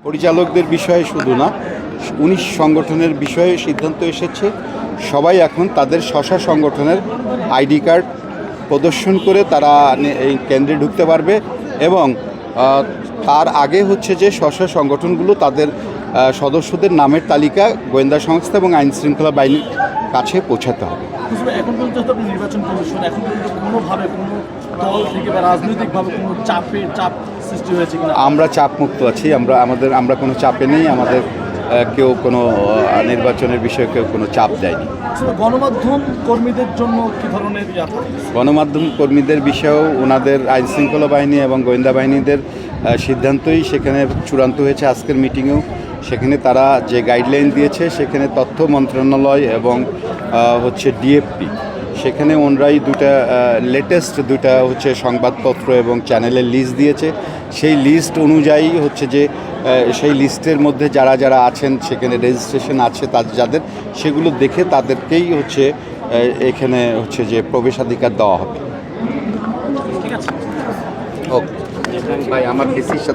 পরিচালকদের বিষয়ে শুধু না, ১৯ সংগঠনের বিষয়ে সিদ্ধান্ত এসেছে সবাই এখন তাদের স্ব সংগঠনের আইডি কার্ড প্রদর্শন করে তারা এই কেন্দ্রে ঢুকতে পারবে এবং তার আগে হচ্ছে যে স্ব সংগঠনগুলো তাদের সদস্যদের নামের তালিকা গোয়েন্দা সংস্থা এবং আইন শৃঙ্খলা বাহিনীর কাছে পৌঁছাতে হবে। এখন পর্যন্ত আপনি নির্বাচন কমিশন এখন পর্যন্ত কোনোভাবে কোনো দল থেকে বা রাজনৈতিকভাবে কোনো চাপ সৃষ্টি হয়েছে কিনা? আমরা চাপমুক্ত আছি, আমরা কোনো চাপে নেই, আমাদের কেউ কোনো নির্বাচনের বিষয়ে কেউ কোনো চাপ দেয়নি। গণমাধ্যম কর্মীদের জন্য কী ধরনের গণমাধ্যম কর্মীদের বিষয়েও ওনাদের আইন শৃঙ্খলা বাহিনী এবং গোয়েন্দা বাহিনীদের সিদ্ধান্তই সেখানে চূড়ান্ত হয়েছে। আজকের মিটিংয়েও সেখানে তারা যে গাইডলাইন দিয়েছে সেখানে তথ্য মন্ত্রণালয় এবং হচ্ছে ডিএফপি সেখানে ওনরাই লেটেস্ট দুটা হচ্ছে সংবাদপত্র এবং চ্যানেলের লিস্ট দিয়েছে। সেই লিস্ট অনুযায়ী হচ্ছে যে সেই লিস্টের মধ্যে যারা যারা আছেন সেখানে রেজিস্ট্রেশন আছে যাদের সেগুলো দেখে তাদেরকেই হচ্ছে এখানে হচ্ছে যে প্রবেশাধিকার দেওয়া হবে। ঠিক আছে ওকে ভাই, আমার কেসির সাথে